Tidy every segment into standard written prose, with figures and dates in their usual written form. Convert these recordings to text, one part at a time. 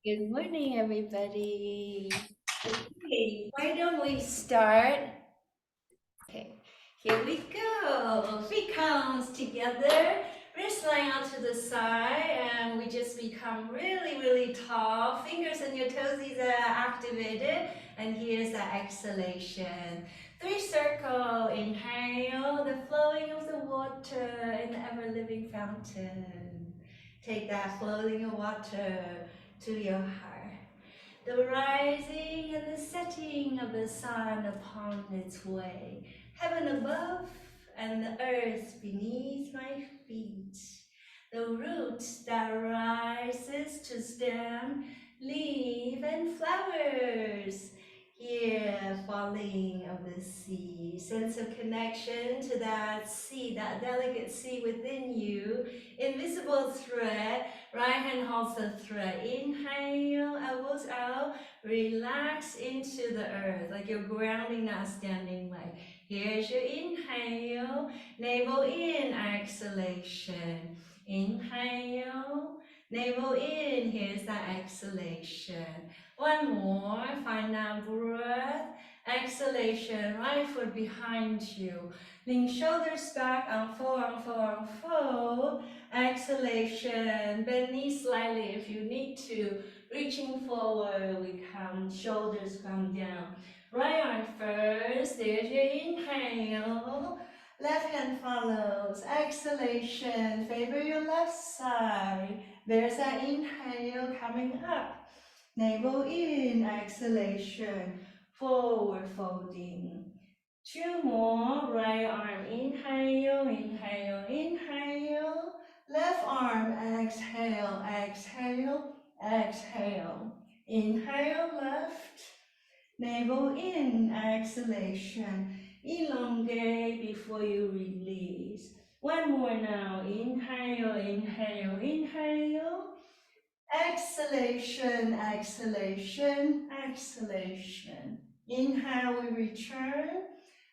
Good morning, everybody. Okay, why don't we start? Okay, here we go. Feet comes together, wrist line out to the side, and we just become really, really tall. Fingers and your toesies are activated, and here's the exhalation. Three circle, inhale, the flowing of the water in the ever-living fountain. Take that flowing of water to your heart. The rising and the setting of the sun upon its way, heaven above and the earth beneath my feet. The root that rises to stem, leaf and flowers, here falling of the sea. Sense of connection to that sea, that delicate sea within you. Invisible thread. Right hand holds the thread. Inhale, elbows out. Relax into the earth, like you're grounding that standing leg. Here's your inhale. Navel in, exhalation. Inhale. Navel in, here's that exhalation. One more, find that breath. Exhalation, right foot behind you. Lean shoulders back, unfold, unfold, unfold. Exhalation, bend knees slightly if you need to. Reaching forward, we come, shoulders come down. Right arm first, there's your inhale. Left hand follows, exhalation, favor your left side. There's that inhale coming up. Navel in, exhalation, forward folding. Two more, right arm, inhale, inhale, inhale. Left arm, exhale, exhale, exhale. Inhale, left. Navel in, exhalation. Elongate before you release. One more now. Inhale, inhale, inhale. Exhalation, exhalation, exhalation. Inhale, we return.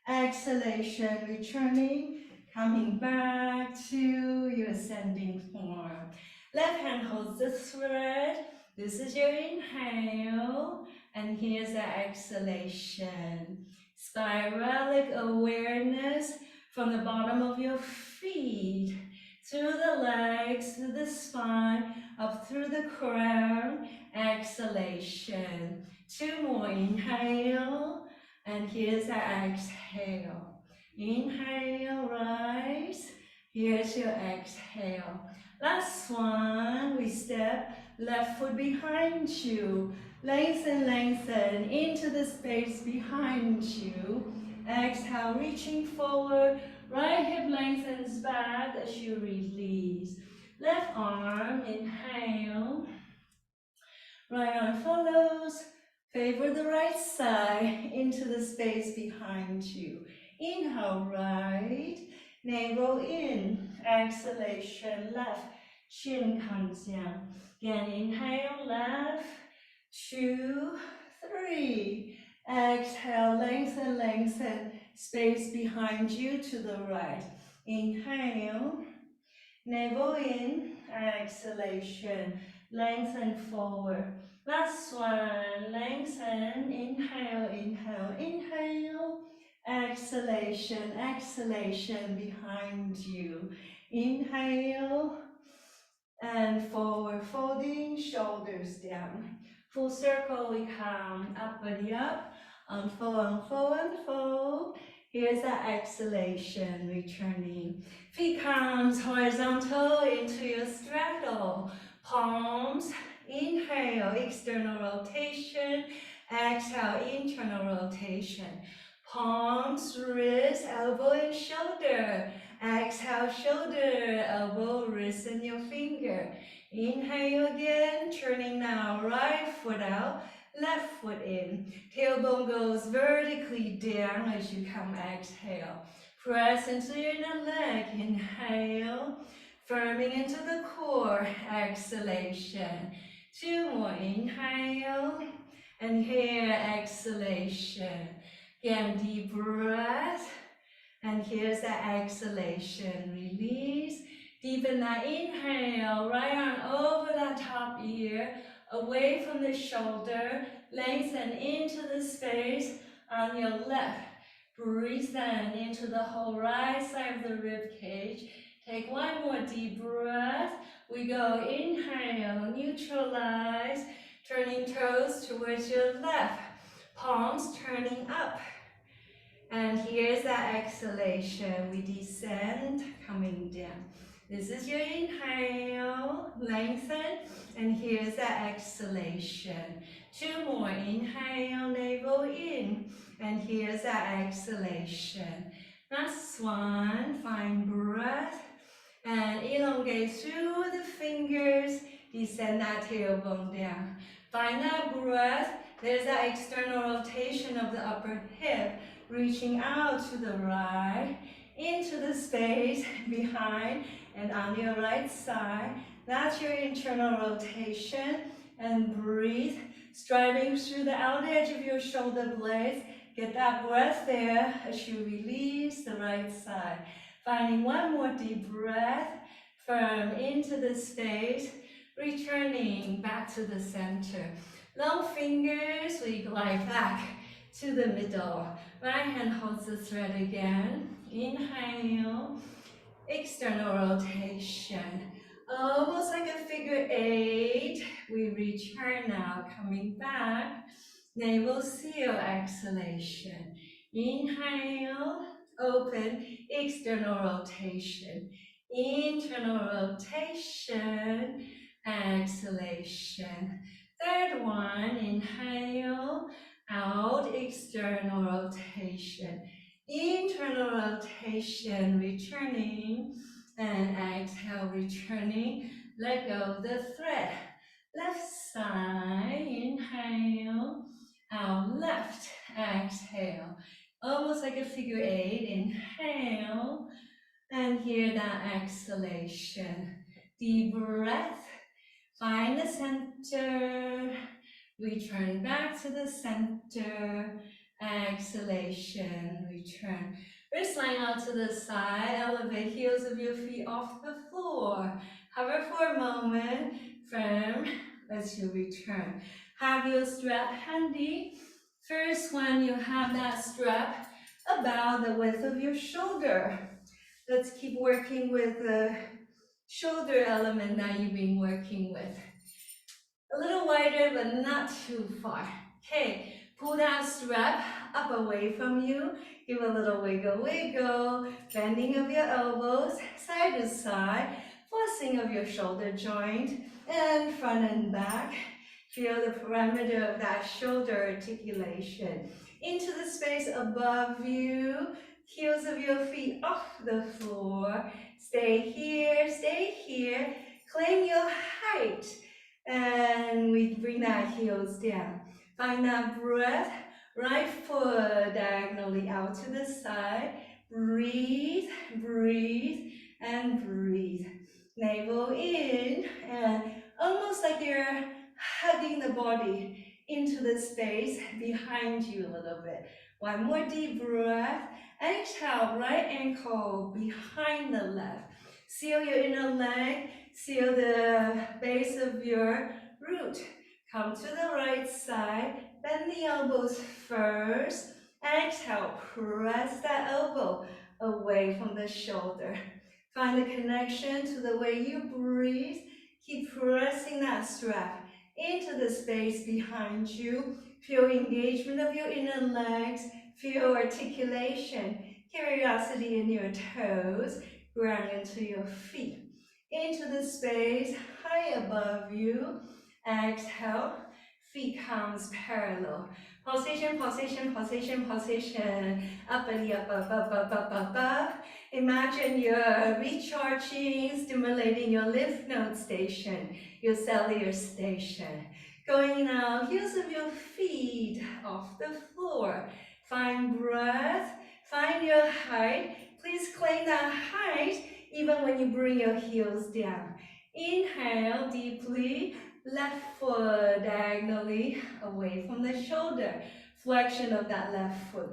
Exhalation, returning, coming back to your ascending form. Left hand holds the thread. This is your inhale, and here's the exhalation. Spiralic awareness from the bottom of your feet, through the legs, through the spine, up through the crown. Exhalation. Two more, inhale. And here's the exhale. Inhale, rise. Here's your exhale. Last one, we step left foot behind you. Lengthen, lengthen into the space behind you. Exhale, reaching forward. Right hip lengthens back as you release. Left arm, inhale. Right arm follows. Favor the right side into the space behind you. Inhale, right. Navel in. Exhalation, left. Chin comes down. Again, inhale, left. 2, 3. Exhale, lengthen, lengthen. Space behind you to the right. Inhale. Navel in, exhalation, lengthen forward. Last one, lengthen, inhale, inhale, inhale. Exhalation, exhalation behind you. Inhale, and forward folding, shoulders down. Full circle, we come, uppity up, unfold, unfold, unfold. Here's that exhalation, returning. Feet comes horizontal into your straddle. Palms, inhale, external rotation. Exhale, internal rotation. Palms, wrist, elbow, and shoulder. Exhale, shoulder, elbow, wrist, and your finger. Inhale again, turning now, right foot out, left foot in. Tailbone goes vertically down as you come, exhale. Press into your inner leg, inhale. Firming into the core, exhalation. Two more, inhale. And here, exhalation. Again, deep breath. And here's the exhalation, release. Deepen that inhale, right arm over that top ear, away from the shoulder. Lengthen into the space on your left. Breathe then into the whole right side of the rib cage. Take one more deep breath. We go inhale, neutralize, turning toes towards your left. Palms turning up. And here's that exhalation. We descend, coming down. This is your inhale, lengthen, and here's that exhalation. Two more, inhale, navel in, and here's that exhalation. Last one, find breath, and elongate through the fingers, descend that tailbone down. Find that breath, there's that external rotation of the upper hip, reaching out to the right, into the space behind and on your right side. That's your internal rotation. And breathe, striding through the outer edge of your shoulder blades. Get that breath there as you release the right side. Finding one more deep breath, firm into the space, returning back to the center. Long fingers, we glide back to the middle. Right hand holds the thread again. Inhale, external rotation. Almost like a figure eight. We return now, coming back. Navel seal, exhalation. Inhale, open, external rotation. Internal rotation, exhalation. Third one, inhale, out, external rotation. Internal rotation, returning, and exhale, returning. Let go of the thread. Left side, inhale, out, left, exhale. Almost like a figure eight, inhale, and hear that exhalation. Deep breath, find the center, return back to the center, exhalation, return. Wrist line out to the side, elevate heels of your feet off the floor. Hover for a moment, firm as you return. Have your strap handy. First one, you have that strap about the width of your shoulder. Let's keep working with the shoulder element that you've been working with. A little wider, but not too far. Okay, pull that strap up away from you. Give a little wiggle, wiggle. Bending of your elbows, side to side. Flexing of your shoulder joint, and front and back. Feel the perimeter of that shoulder articulation. Into the space above you. Heels of your feet off the floor. Stay here. Claim your height. And we bring that heels down. Find that breath. Right foot diagonally out to the side. Breathe, breathe, and breathe. Navel in, and almost like you're hugging the body into the space behind you a little bit. One more deep breath. Exhale, right ankle behind the left. Seal your inner leg. Seal the base of your root. Come to the right side. Bend the elbows first. Exhale, press that elbow away from the shoulder. Find the connection to the way you breathe. Keep pressing that strap into the space behind you. Feel engagement of your inner legs. Feel articulation, curiosity in your toes. Ground into your feet. Into the space high above you. Exhale, feet comes parallel. Pulsation, pulsation, pulsation, pulsation. Uppity, up. Imagine you're recharging, stimulating your lymph node station, your cellular station. Going now, heels of your feet off the floor. Find breath, find your height. Please claim that height even when you bring your heels down. Inhale deeply, left foot diagonally away from the shoulder. Flexion of that left foot.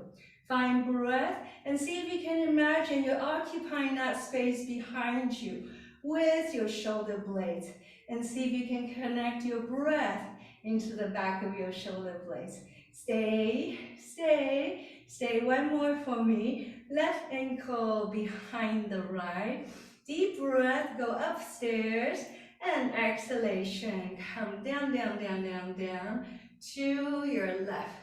Find breath and see if you can imagine you're occupying that space behind you with your shoulder blades. and see if you can connect your breath into the back of your shoulder blades. Stay, stay, stay. One more for me. Left ankle behind the right. Deep breath, go upstairs, and exhalation. Come down, down, down, down, down to your left.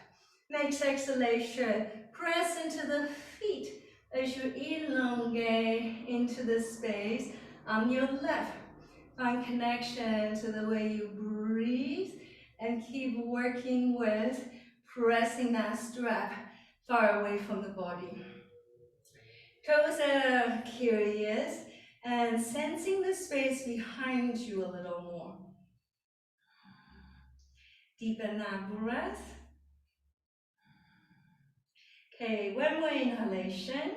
Next exhalation, press into the feet as you elongate into the space on your left. Find connection to the way you breathe and keep working with pressing that strap far away from the body. Toes are curious and sensing the space behind you a little more. Deepen that breath. Okay, one more inhalation.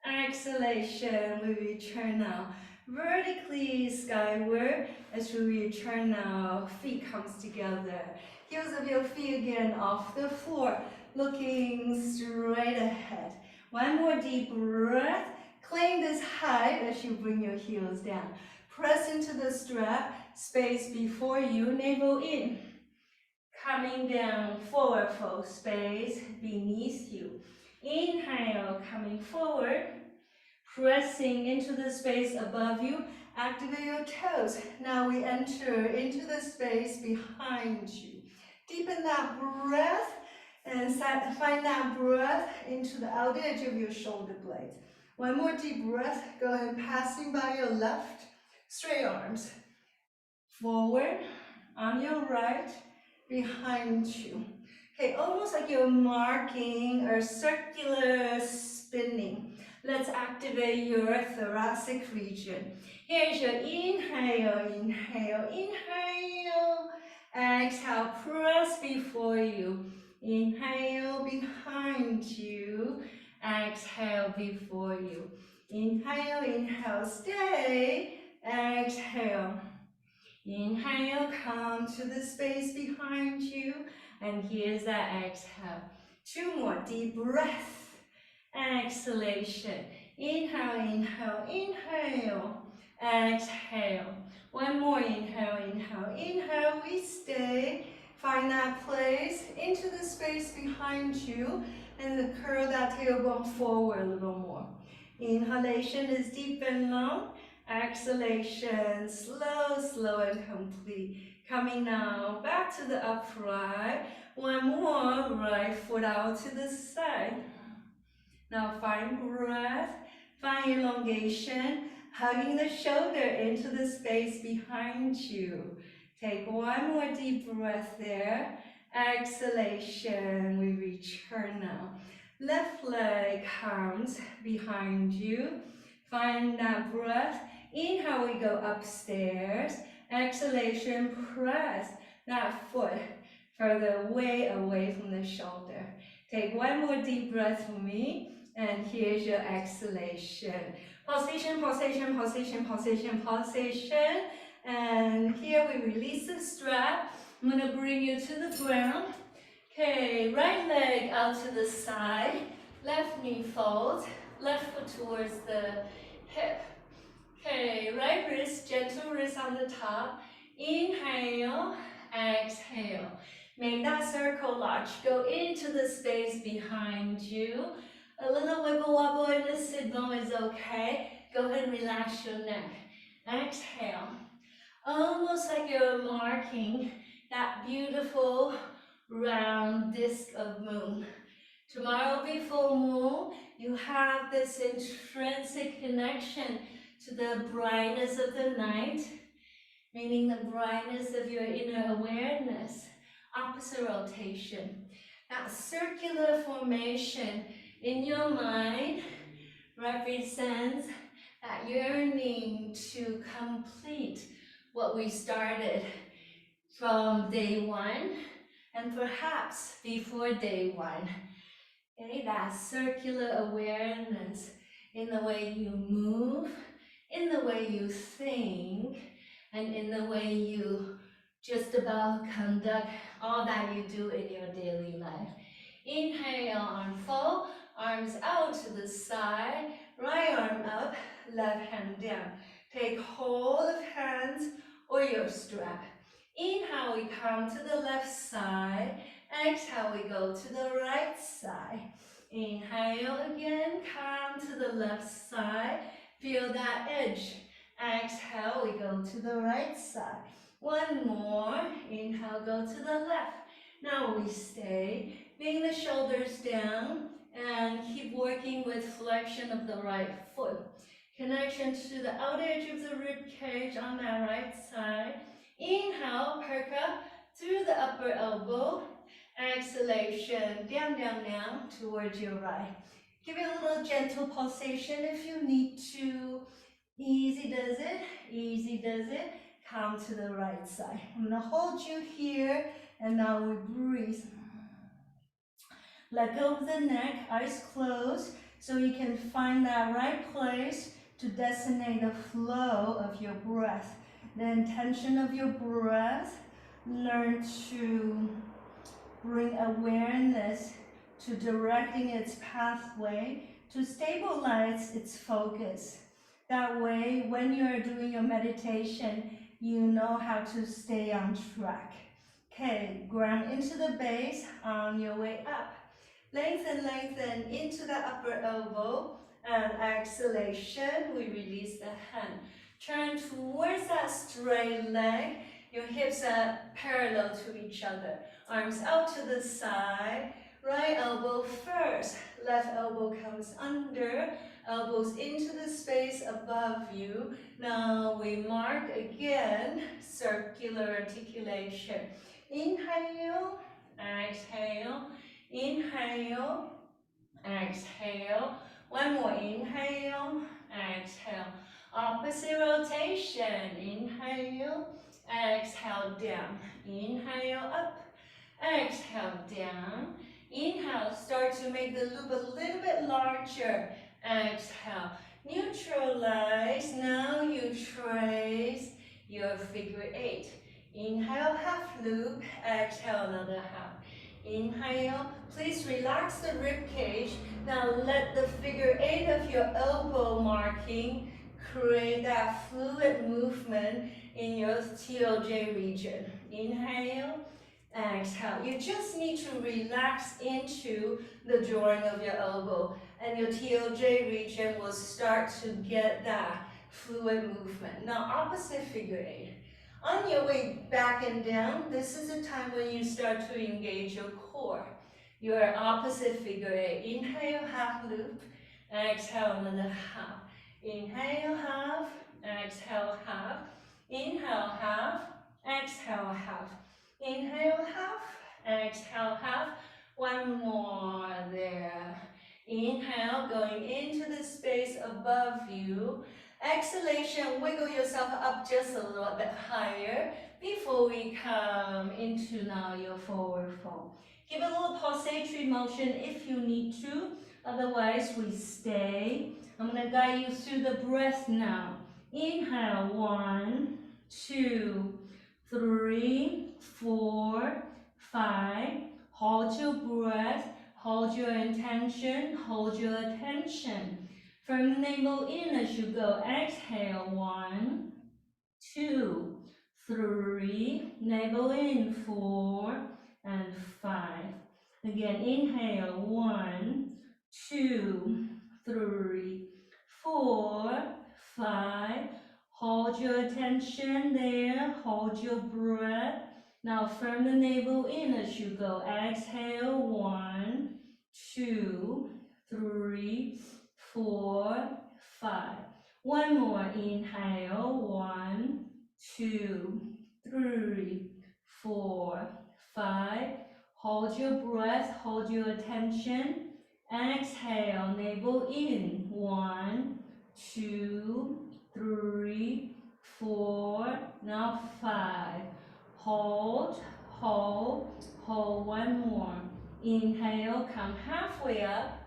Exhalation, we return now vertically skyward as we return now. Feet comes together. Heels of your feet again off the floor, looking straight ahead. One more deep breath. Claim this height as you bring your heels down. Press into the strap, space before you, navel in. Coming down, forward fold, space beneath you. Inhale, coming forward, pressing into the space above you. Activate your toes. Now we enter into the space behind you. Deepen that breath and find that breath into the outer edge of your shoulder blades. One more deep breath. Go ahead, passing by your left. Straight arms. Forward, on your right, behind you. Okay, almost like you're marking a circular spinning. Let's activate your thoracic region. Here's your inhale, inhale, inhale. Exhale, press before you. Inhale, behind you. Exhale, before you. Inhale, inhale, stay. Exhale. Inhale, come to the space behind you, and here's that exhale. Two more deep breath. Exhalation. Inhale, inhale, inhale. Exhale. One more inhale, inhale, inhale. We stay. Find that place into the space behind you, and curl that tailbone forward a little more. Inhalation is deep and long. Exhalation, slow, slow and complete. Coming now back to the upright. One more, right foot out to the side. Now find breath, find elongation, hugging the shoulder into the space behind you. Take one more deep breath there. Exhalation, we return now. Left leg comes behind you. Find that breath. Inhale, we go upstairs. Exhalation, press that foot further away from the shoulder. Take one more deep breath for me. And here's your exhalation. Pulsation, pulsation, pulsation, pulsation, pulsation. And here we release the strap. I'm going to bring you to the ground. Okay, right leg out to the side. Left knee folds. Left foot towards the hip. Okay, right wrist, gentle wrist on the top. Inhale, exhale. Make that circle large. Go into the space behind you. A little wiggle wobble in the sit bone is okay. Go ahead and relax your neck. Exhale. Almost like you're marking that beautiful round disc of moon. Tomorrow be full moon. You have this intrinsic connection to the brightness of the night, meaning the brightness of your inner awareness. Opposite rotation. That circular formation in your mind represents that yearning to complete what we started from day one and perhaps before day one. Okay, that circular awareness in the way you move, in the way you think, and in the way you just about conduct all that you do in your daily life. Inhale, unfold, arms out to the side, right arm up, left hand down. Take hold of hands or your strap. Inhale, we come to the left side. Exhale, we go to the right side. Inhale again, come to the left side. Feel that edge. Exhale, we go to the right side. One more. Inhale, go to the left. Now we stay. Bring the shoulders down and keep working with flexion of the right foot. Connection to the outer edge of the rib cage on that right side. Inhale, perk up through the upper elbow. Exhalation, down, down, down towards your right. Give it a little gentle pulsation if you need to. Easy does it, easy does it. Come to the right side. I'm gonna hold you here and now we breathe. Let go of the neck, eyes closed, so you can find that right place to designate the flow of your breath. The intention of your breath, learn to bring awareness to directing its pathway to stabilize its focus. That way, when you're doing your meditation, you know how to stay on track. Okay, ground into the base on your way up. Lengthen, lengthen into the upper elbow, and exhalation, we release the hand. Turn towards that straight leg. Your hips are parallel to each other. Arms out to the side. Right elbow first. Left elbow comes under. Elbows into the space above you. Now we mark again. Circular articulation. Inhale. Exhale. Inhale. Exhale. One more. Inhale. Exhale. Opposite rotation. Inhale. Exhale down. Inhale up. Exhale down. Inhale. Start to make the loop a little bit larger. Exhale. Neutralize. Now you trace your figure eight. Inhale, half loop. Exhale, another half. Inhale. Please relax the rib cage. Now let the figure eight of your elbow marking create that fluid movement in your TLJ region. Inhale, exhale. You just need to relax into the drawing of your elbow, and your TLJ region will start to get that fluid movement. Now, opposite figure eight. On your way back and down, this is a time when you start to engage your core. Your opposite figure eight. Inhale, half loop. Exhale, another half. Inhale, half. Exhale, half. Inhale, half. Exhale, half. Inhale, half. Exhale, half. One more there. Inhale, going into the space above you. Exhalation, wiggle yourself up just a little bit higher before we come into now your forward fold. Give a little pulsatory motion if you need to, otherwise we stay. I'm going to guide you through the breath now. Inhale, 1, 2, 3, 4, 5. Hold your breath, hold your intention, hold your attention. From navel in as you go. Exhale, 1, 2, 3. Navel in, 4 and 5. Again, inhale, 1, 2, 3, 4, 5. Hold your attention there. Hold your breath. Now from the navel in as you go. Exhale, 1, 2, 3, 4, 5. One more. Inhale. 1, 2, 3, 4, 5. Hold your breath. Hold your attention. Exhale. Navel in. 1, 2, 3, 4. Now 5. Hold, hold, hold. One more. Inhale. Come halfway up.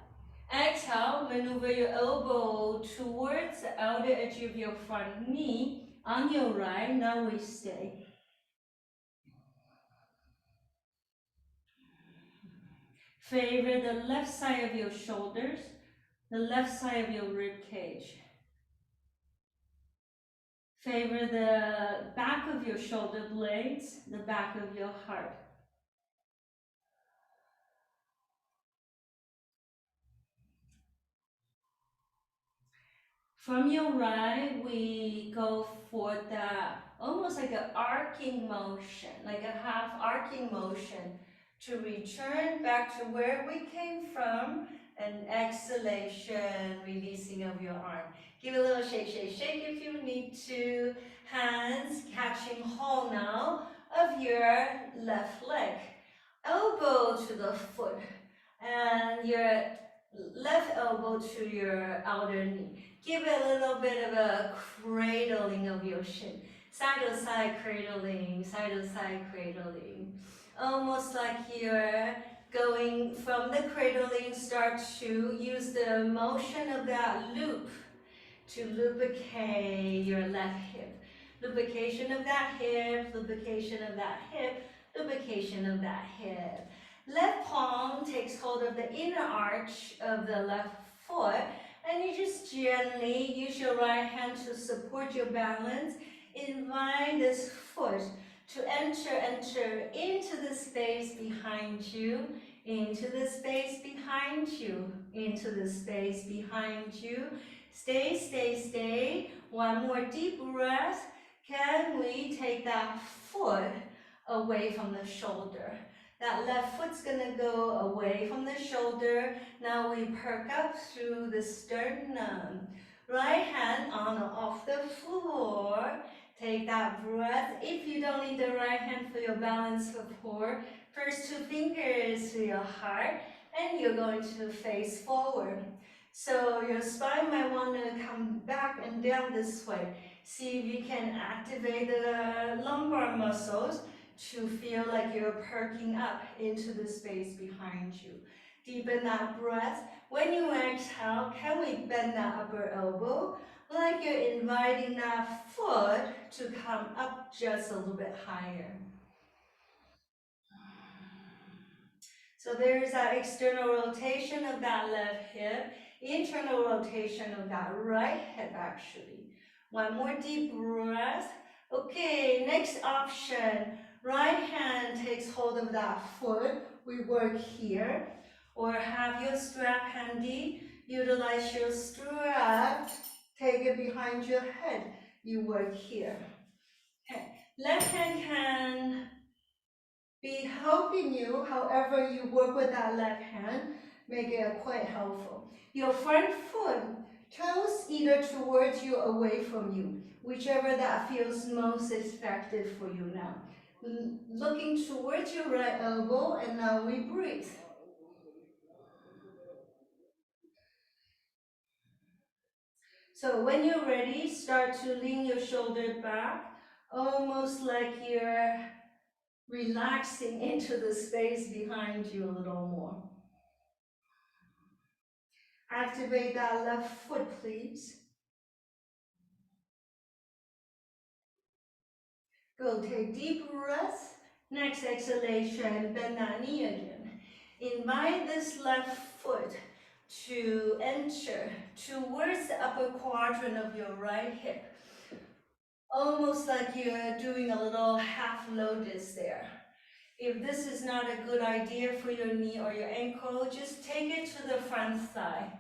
Exhale, maneuver your elbow towards the outer edge of your front knee on your right. Now we stay. Favor the left side of your shoulders, the left side of your rib cage. Favor the back of your shoulder blades, the back of your heart. From your right, we go for the almost like an arcing motion, like a half arcing motion to return back to where we came from, and exhalation, releasing of your arm. Give a little shake, shake, shake if you need to. Hands catching hold now of your left leg. Elbow to the foot, and your left elbow to your outer knee. Give it a little bit of a cradling of your shin. Side to side cradling, side to side cradling. Almost like you're going from the cradling, start to use the motion of that loop to lubricate your left hip. Lubrication of that hip, lubrication of that hip, lubrication of that hip. Left palm takes hold of the inner arch of the left foot, and you just gently use your right hand to support your balance. Invite this foot to enter into the space behind you, into the space behind you, into the space behind you. Stay, stay, stay. One more deep breath. Can we take that foot away from the shoulder? That left foot's gonna go away from the shoulder. Now we perk up through the sternum. Right hand on or off the floor. Take that breath. If you don't need the right hand for your balance support, first two fingers to your heart, and you're going to face forward. So your spine might want to come back and down this way. See if you can activate the lumbar muscles to feel like you're perking up into the space behind you. Deepen that breath. When you exhale, can we bend that upper elbow? Like you're inviting that foot to come up just a little bit higher. So there's that external rotation of that left hip, internal rotation of that right hip actually. One more deep breath. Okay, next option. Right hand takes hold of that foot. We work here. Or have your strap handy. Utilize your strap. Take it behind your head. You work here. Okay. Left hand can be helping you, however you work with that left hand, make it quite helpful. Your front foot, toes either towards you or away from you, whichever that feels most effective for you now. Looking towards your right elbow, and now we breathe. So when you're ready, start to lean your shoulder back, almost like you're relaxing into the space behind you a little more. Activate that left foot, please. Go, take deep breaths. Next exhalation, bend that knee again. Invite this left foot to enter towards the upper quadrant of your right hip. Almost like you're doing a little half lotus there. If this is not a good idea for your knee or your ankle, just take it to the front thigh.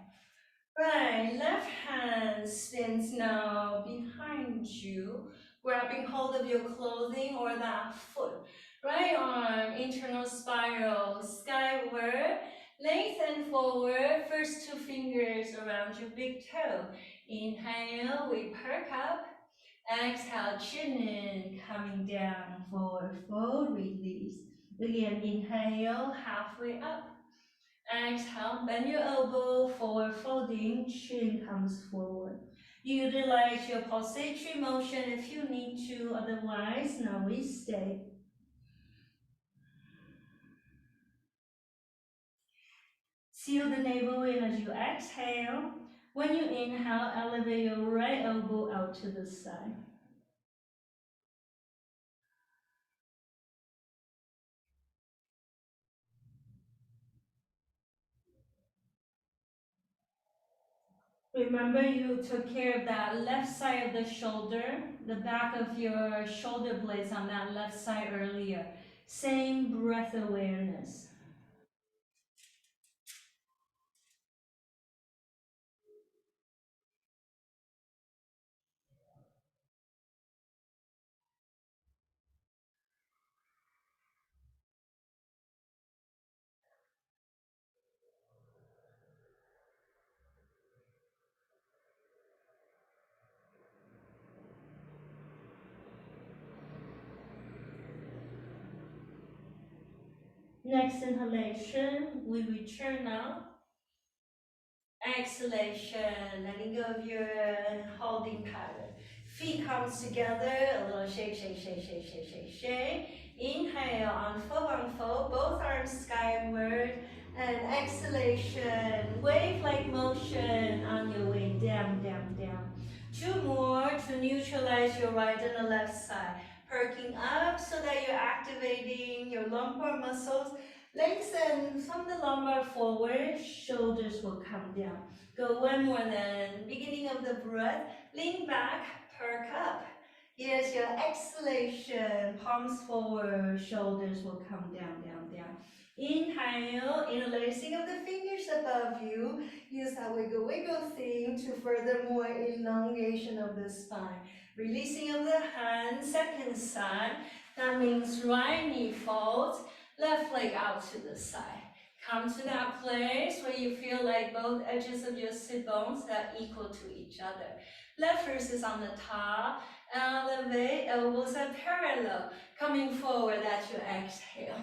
Right, left hand spins now behind you, grabbing hold of your clothing or that foot. Right arm, internal spiral, skyward, lengthen forward, first two fingers around your big toe. Inhale, we perk up. Exhale, chin in, coming down, forward fold, release. Again, inhale, halfway up. Exhale, bend your elbow, forward folding, chin comes forward. Utilize your pulsatory motion if you need to, otherwise, now we stay. Seal the navel in as you exhale. When you inhale, elevate your right elbow out to the side. Remember you took care of that left side of the shoulder, the back of your shoulder blades on that left side earlier. Same breath awareness. Next inhalation, we return now. Exhalation, letting go of your holding pattern. Feet comes together, a little shake, shake, shake, shake, shake, shake, shake. Inhale, unfold, both arms skyward. And exhalation, wave-like motion on your way down, down, down. Two more to neutralize your right and the left side. Perking up so that you're activating your lumbar muscles. Lengthen from the lumbar forward, shoulders will come down. Go one more then. Beginning of the breath, lean back, perk up. Here's your exhalation, palms forward, shoulders will come down, down, down. Inhale, interlacing of the fingers above you. Use that wiggle, wiggle thing to further more elongation of the spine. Releasing of the hands, second side. That means right knee folds. Left leg out to the side. Come to that place where you feel like both edges of your sit bones are equal to each other. Left wrist is on the top. Elevate, elbows are parallel. Coming forward as you exhale.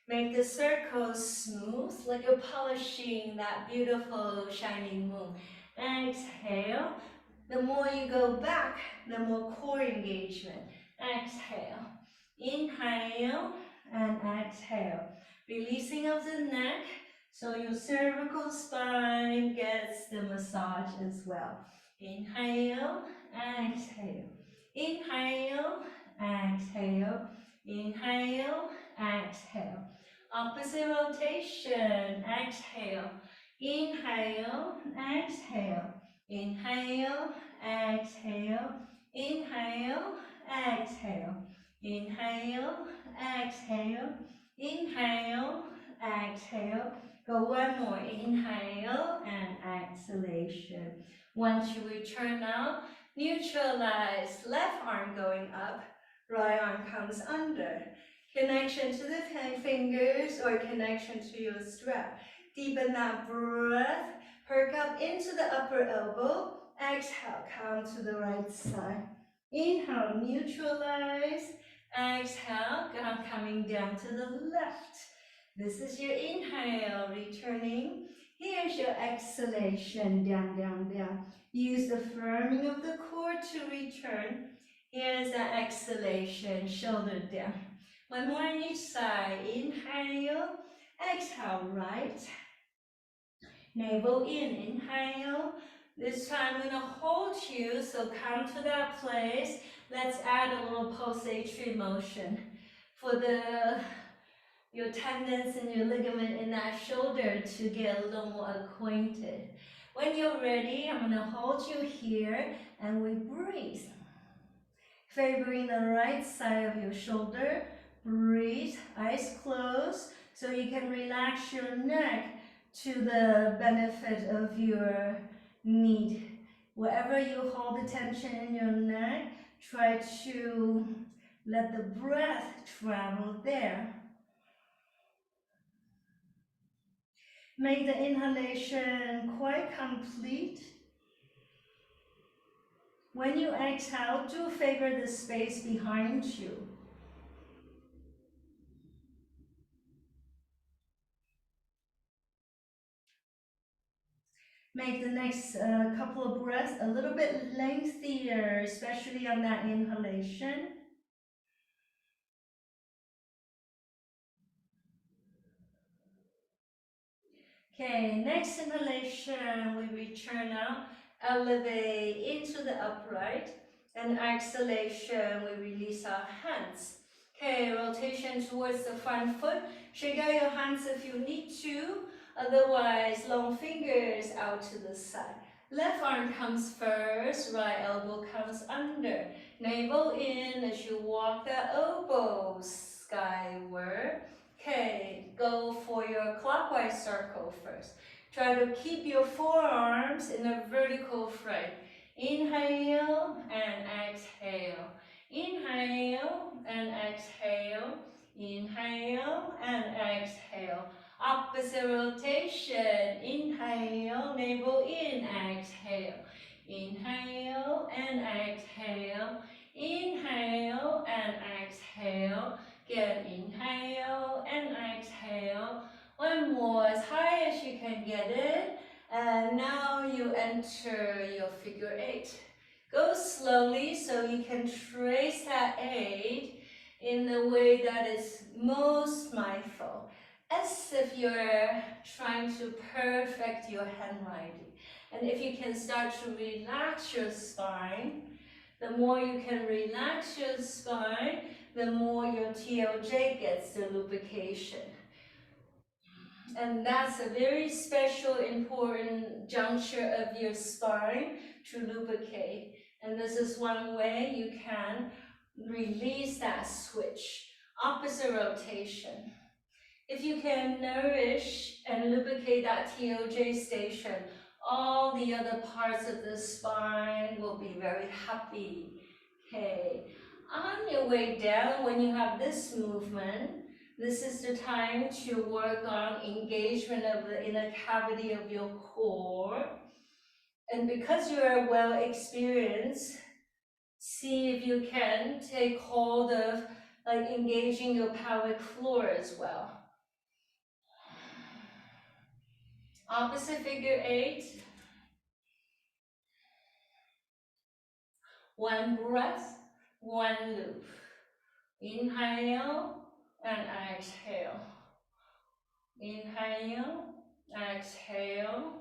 Make the circle smooth, like you're polishing that beautiful shining moon. Exhale. The more you go back, the more core engagement. Exhale. Inhale and exhale. Releasing of the neck, so your cervical spine gets the massage as well. Inhale, exhale. Inhale, exhale. Inhale, exhale. Opposite rotation, exhale. Inhale, exhale. Inhale, exhale. Inhale, exhale. Inhale, exhale, inhale, exhale. Go one more, inhale and exhalation. Once you return now, neutralize left arm going up, right arm comes under. Connection to the fingers or connection to your strap. Deepen that breath, perk up into the upper elbow. Exhale, come to the right side. Inhale, neutralize. Exhale, coming down to the left. This is your inhale, returning. Here's your exhalation, down, down, down. Use the firming of the core to return. Here's the exhalation, shoulder down. One more on each side. Inhale, exhale, right. Navel in, inhale. This time I'm gonna hold you, so come to that place. Let's add a little pulsatory motion for your tendons and your ligament in that shoulder to get a little more acquainted. When you're ready, I'm gonna hold you here and we breathe. Favoring the right side of your shoulder, breathe, eyes closed, so you can relax your neck to the benefit of your need. Wherever you hold the tension in your neck, try to let the breath travel there. Make the inhalation quite complete. When you exhale, do favor the space behind you. Make the next couple of breaths a little bit lengthier, especially on that inhalation. Okay, next inhalation, we return now, elevate into the upright, and exhalation, we release our hands. Okay, rotation towards the front foot, shake out your hands if you need to, otherwise long fingers out to the side. Left arm comes first, right elbow comes under. Navel in as you walk the elbows skyward. Okay, go for your clockwise circle first. Try to keep your forearms in a vertical frame. Inhale and exhale. Inhale and exhale. Inhale and exhale. Opposite rotation. Inhale, navel in, exhale. Inhale and exhale. Inhale and exhale. Again, inhale and exhale. One more, as high as you can get it. And now you enter your figure eight. Go slowly so you can trace that eight in the way that is most mindful, as if you're trying to perfect your handwriting. And if you can start to relax your spine, the more you can relax your spine, the more your TLJ gets the lubrication. And that's a very special, important juncture of your spine to lubricate. And this is one way you can release that switch. Opposite rotation. If you can nourish and lubricate that TOJ station, all the other parts of the spine will be very happy. Okay. On your way down, when you have this movement, this is the time to work on engagement of the inner cavity of your core. And because you are well experienced, see if you can take hold of like engaging your pelvic floor as well. Opposite figure eight. One breath, one loop. Inhale and exhale. Inhale, exhale.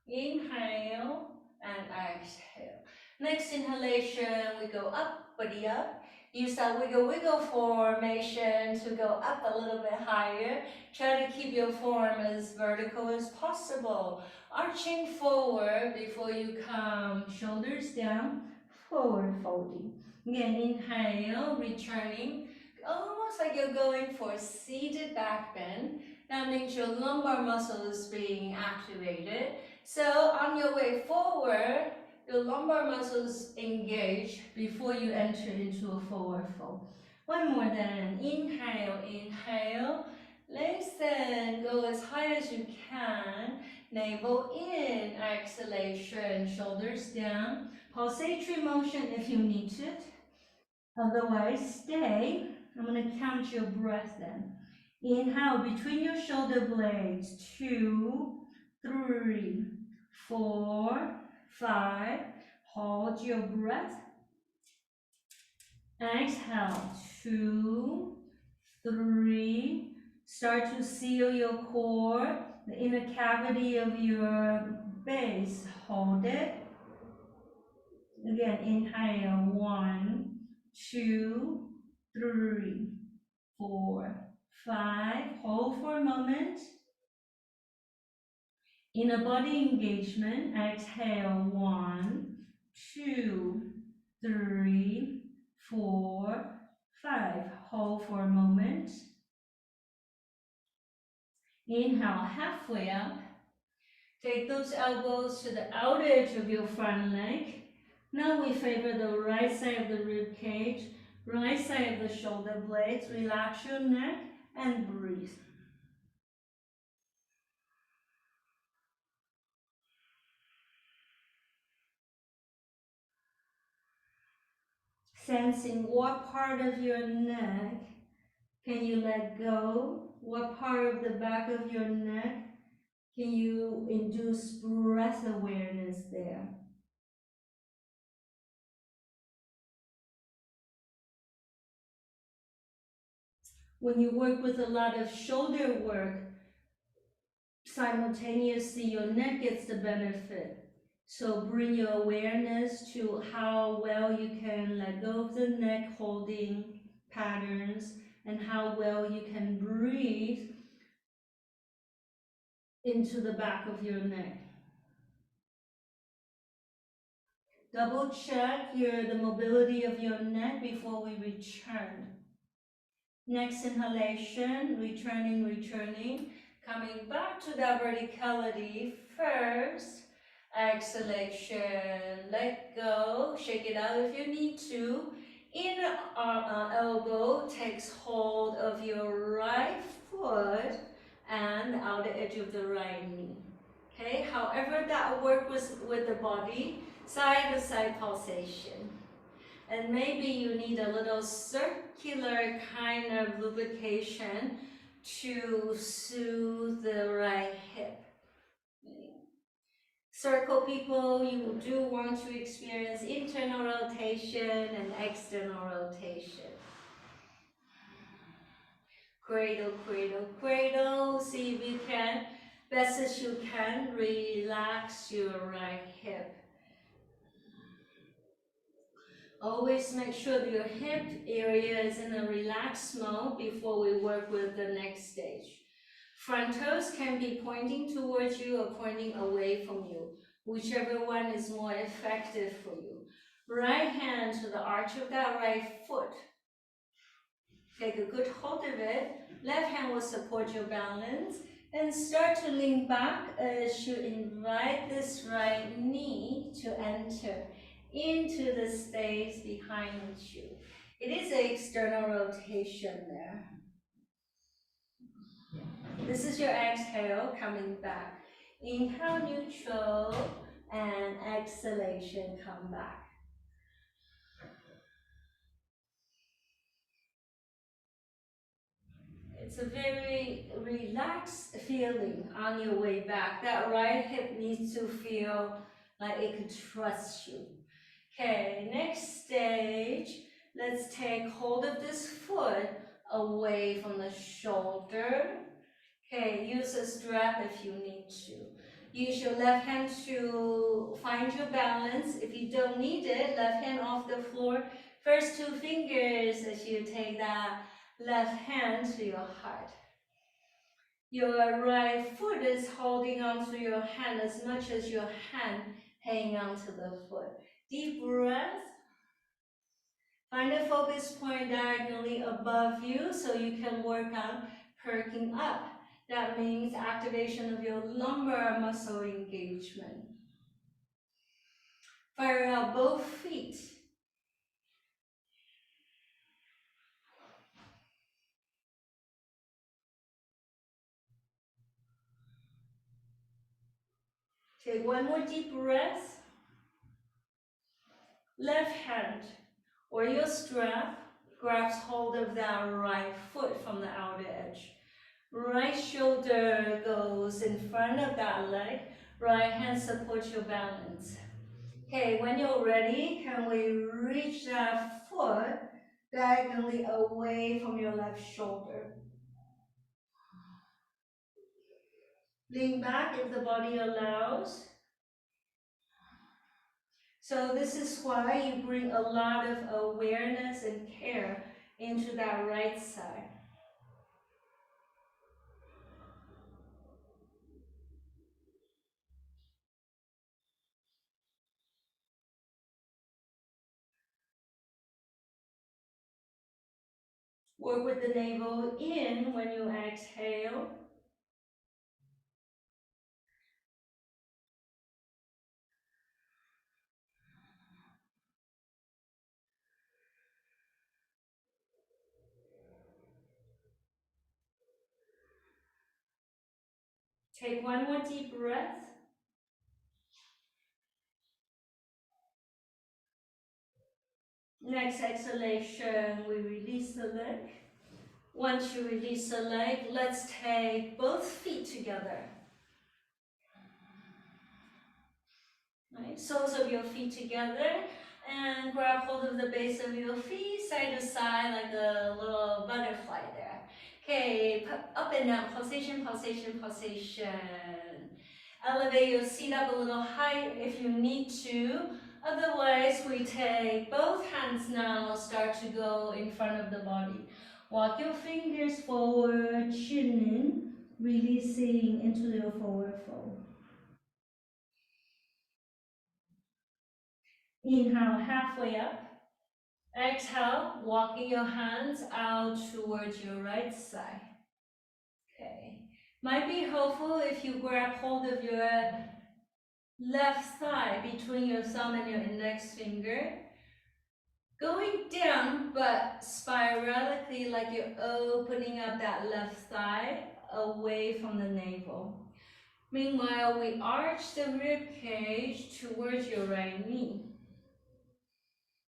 Inhale and exhale. Next inhalation, we go up, body up. Use that wiggle wiggle formation to go up a little bit higher. Try to keep your form as vertical as possible. Arching forward before you come, shoulders down, forward folding. Again, inhale, returning. Almost like you're going for seated back bend. That means your lumbar muscle is being activated. So on your way forward, your lumbar muscles engage before you enter into a forward fold. One more then. Inhale, inhale. Lengthen, go as high as you can. Navel in, exhalation, shoulders down. Pulsatory motion if you need it. Otherwise, stay. I'm going to count your breath then. Inhale between your shoulder blades. 2, 3, 4, 5. Hold your breath. Exhale. 2, 3. Start to seal your core, the inner cavity of your base. Hold it. Again, inhale. 1, 2, 3, 4, 5. Hold for a moment. Inner body engagement. Exhale. 1, 2, 3, 4, 5. Hold for a moment. Inhale, halfway up. Take those elbows to the outer edge of your front leg. Now we favor the right side of the rib cage, right side of the shoulder blades. Relax your neck and breathe. Sensing what part of your neck can you let go? What part of the back of your neck can you induce breath awareness there? When you work with a lot of shoulder work, simultaneously your neck gets the benefit. So bring your awareness to how well you can let go of the neck holding patterns and how well you can breathe into the back of your neck. Double check the mobility of your neck before we return. Next inhalation, returning, coming back to that verticality first. Exhalation, let go, shake it out if you need to. Inner elbow takes hold of your right foot and the outer edge of the right knee. Okay, however that works with the body, side to side pulsation. And maybe you need a little circular kind of lubrication to soothe the right hip. Circle people, you do want to experience internal rotation and external rotation. Cradle, cradle, cradle. See if you can, best as you can, relax your right hip. Always make sure that your hip area is in a relaxed mode before we work with the next stage. Front toes can be pointing towards you or pointing away from you, whichever one is more effective for you. Right hand to the arch of that right foot. Take a good hold of it. Left hand will support your balance. And start to lean back as you invite this right knee to enter into the space behind you. It is an external rotation there. This is your exhale coming back. Inhale, neutral, and exhalation, come back. It's a very relaxed feeling on your way back. That right hip needs to feel like it can trust you. Okay, next stage, let's take hold of this foot away from the shoulder. Okay, use a strap if you need to. Use your left hand to find your balance. If you don't need it, left hand off the floor. First two fingers as you take that left hand to your heart. Your right foot is holding onto your hand as much as your hand hanging onto the foot. Deep breath. Find a focus point diagonally above you so you can work on perking up. That means activation of your lumbar muscle engagement. Fire out both feet. Take one more deep breath. Left hand or your strap grabs hold of that right foot from the outer edge. Right shoulder goes in front of that leg. Right hand supports your balance. Okay, when you're ready, can we reach that foot diagonally away from your left shoulder? Lean back if the body allows. So this is why you bring a lot of awareness and care into that right side. Work with the navel in when you exhale. Take one more deep breath. Next exhalation, we release the leg. Once you release the leg, let's take both feet together. Right, soles of your feet together and grab hold of the base of your feet, side to side like a little butterfly there. Okay, up and down, pulsation, pulsation, pulsation. Elevate your seat up a little higher if you need to. Otherwise, we take both hands now, start to go in front of the body. Walk your fingers forward, chin in, releasing into your forward fold. Inhale, halfway up. Exhale, walking your hands out towards your right side. Okay. Might be helpful if you grab hold of your left thigh between your thumb and your index finger. Going down, but spiralically, like you're opening up that left thigh away from the navel. Meanwhile, we arch the rib cage towards your right knee.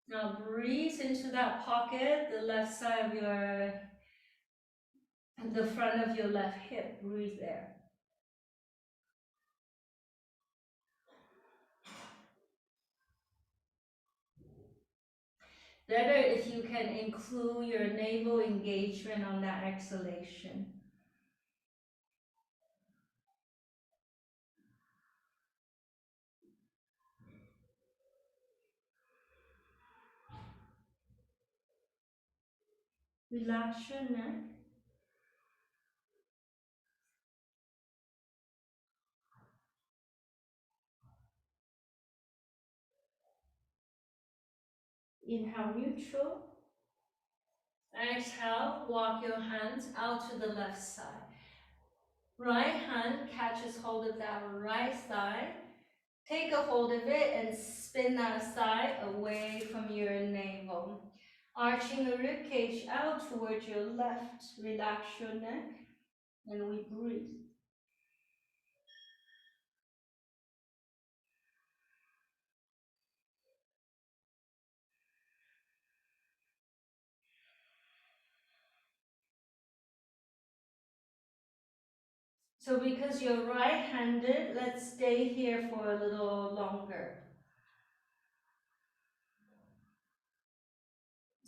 Now breathe into that pocket, the left side of the front of your left hip. Breathe there. Better if you can include your navel engagement on that exhalation. Relax your neck. Inhale, neutral. Exhale, walk your hands out to the left side. Right hand catches hold of that right thigh. Take a hold of it and spin that thigh away from your navel. Arching the rib cage out towards your left. Relax your neck and we breathe. So because you're right-handed, let's stay here for a little longer.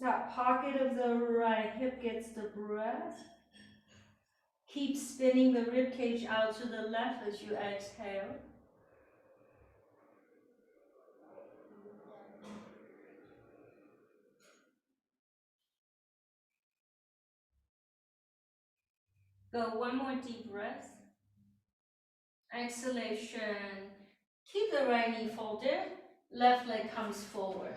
That pocket of the right hip gets the breath. Keep spinning the rib cage out to the left as you exhale. Go one more deep breath. Exhalation. Keep the right knee folded. Left leg comes forward.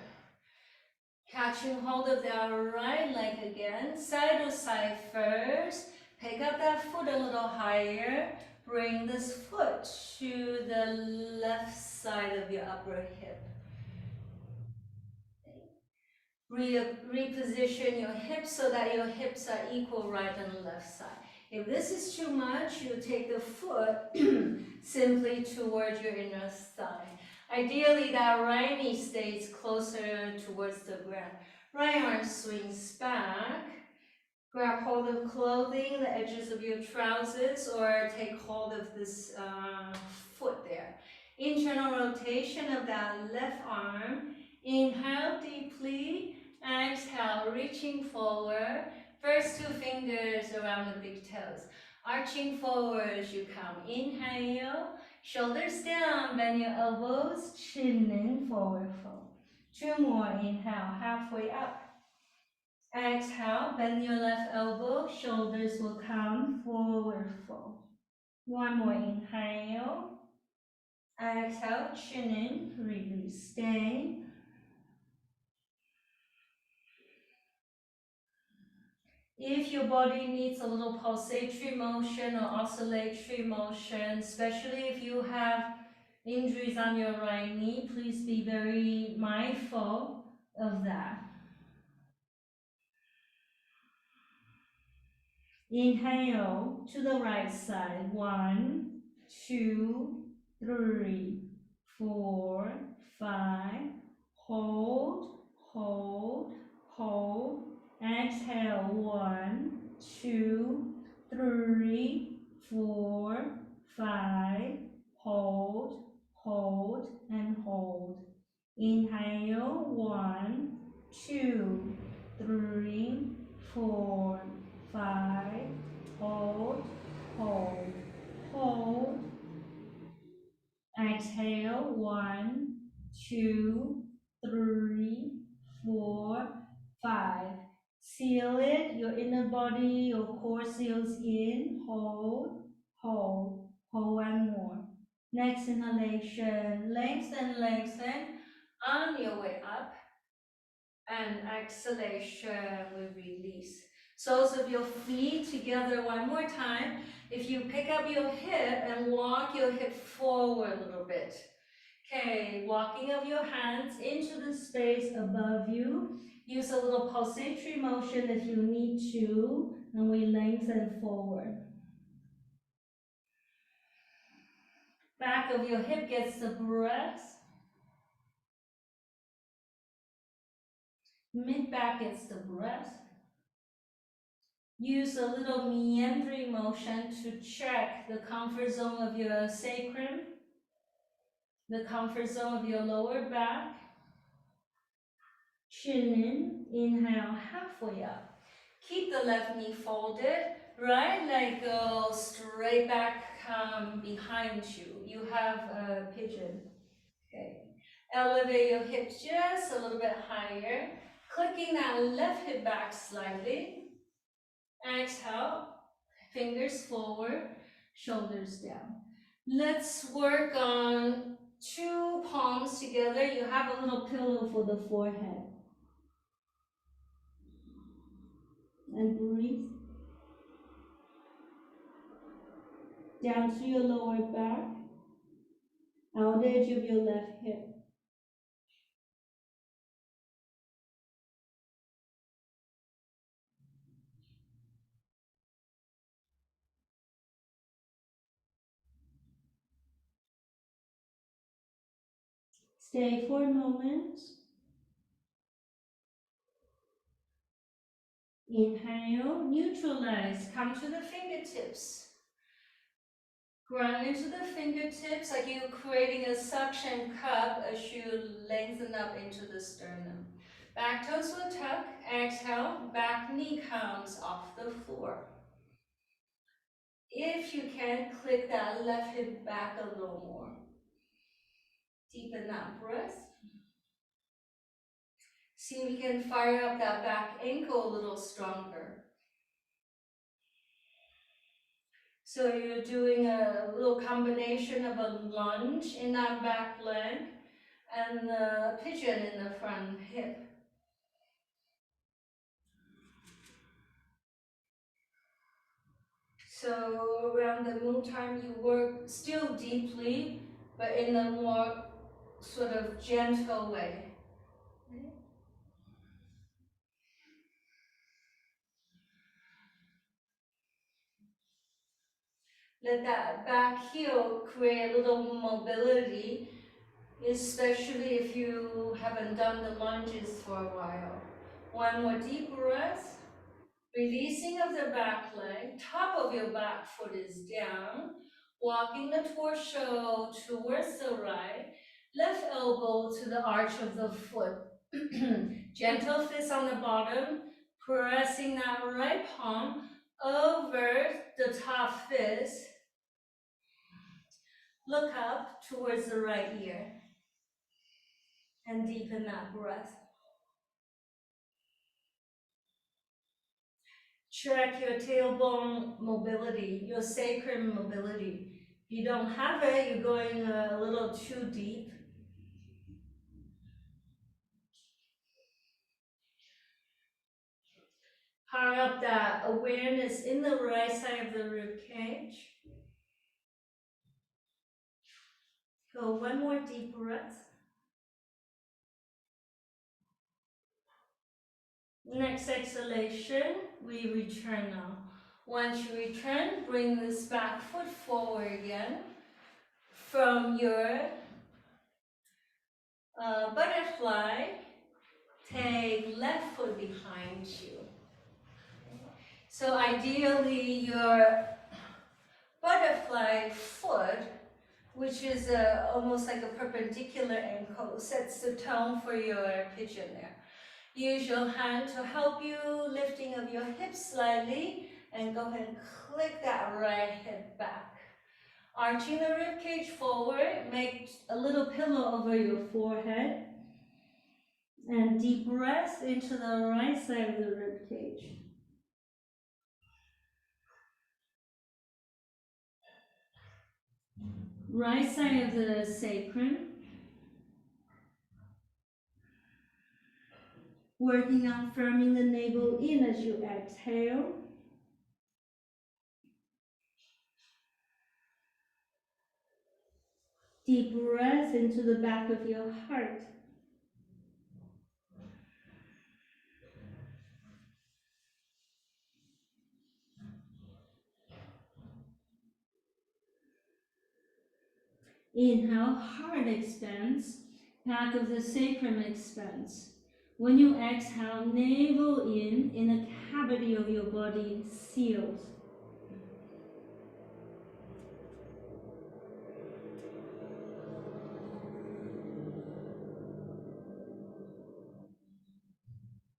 Catching hold of that right leg again. Side to side first. Pick up that foot a little higher. Bring this foot to the left side of your upper hip. Reposition your hips so that your hips are equal right and left side. If this is too much, you take the foot simply towards your inner thigh. Ideally, that right knee stays closer towards the ground. Right arm swings back. Grab hold of clothing, the edges of your trousers, or take hold of this foot there. Internal rotation of that left arm. Inhale deeply. Exhale, reaching forward. First two fingers around the big toes. Arching forward as you come. Inhale. Shoulders down. Bend your elbows. Chin in. Forward fold. Two more. Inhale. Halfway up. Exhale, bend your left elbow, shoulders will come forward fold. One more inhale. Exhale, chin in, release, stay. If your body needs a little pulsatory motion or oscillatory motion, especially if you have injuries on your right knee, please be very mindful of that. Inhale to the right side. 1, 2, 3, 4, 5. Hold, hold, hold. Exhale. 1, 2, 3, 4, 5. Hold, hold, and hold. Inhale. 1, 2, 3, 4, 5. Hold, hold, hold. Exhale. 1, 2, 3, 4, 5. Seal it. Your inner body, your core seals in. Hold, hold, hold, one more. Next inhalation. Lengthen, lengthen. On your way up, and exhalation, we release. Soles of your feet together one more time. If you pick up your hip and walk your hip forward a little bit. Okay, walking of your hands into the space above you. Use a little pulsatory motion if you need to, and we lengthen forward. Back of your hip gets the breath. Mid-back gets the breath. Use a little meandering motion to check the comfort zone of your sacrum, the comfort zone of your lower back. Chin in, inhale halfway up. Keep the left knee folded, right leg go straight back behind you. You have a pigeon. Okay. Elevate your hips just a little bit higher, clicking that left hip back slightly. Exhale, fingers forward, shoulders down. Let's work on two palms together. You have a little pillow for the forehead. And breathe down to your lower back, out edge of your left hip. Stay for a moment. Inhale, neutralize, come to the fingertips. Ground into the fingertips like you're creating a suction cup as you lengthen up into the sternum. Back toes will tuck, exhale, back knee comes off the floor. If you can, click that left hip back a little more. Deepen that breath. See if you can fire up that back ankle a little stronger. So you're doing a little combination of a lunge in that back leg and the pigeon in the front hip. So around the moon time, you work still deeply, but in a more sort of gentle way. Let that back heel create a little mobility, especially if you haven't done the lunges for a while. One more deep breath. Releasing of the back leg, top of your back foot is down, walking the torso towards the right, left elbow to the arch of the foot. Gentle fist on the bottom, pressing that right palm over the top fist. Look up towards the right ear and deepen that breath. Check your tailbone mobility, your sacrum mobility. If you don't have it, you're going a little too deep. Power up that awareness in the right side of the rib cage. Go one more deep breath. Next exhalation, we return now. Once you return, bring this back foot forward again. From your butterfly, take left foot behind you. So ideally, your butterfly foot, which is almost like a perpendicular ankle, sets the tone for your pigeon there. Use your hand to help you, lifting of your hips slightly, and go ahead and click that right hip back. Arching the rib cage forward, make a little pillow over your forehead, and deep breath into the right side of the rib cage. Right side of the sacrum. Working on firming the navel in as you exhale. Deep breath into the back of your heart. Inhale, heart expands, back of the sacrum expands. When you exhale, navel in the cavity of your body seals.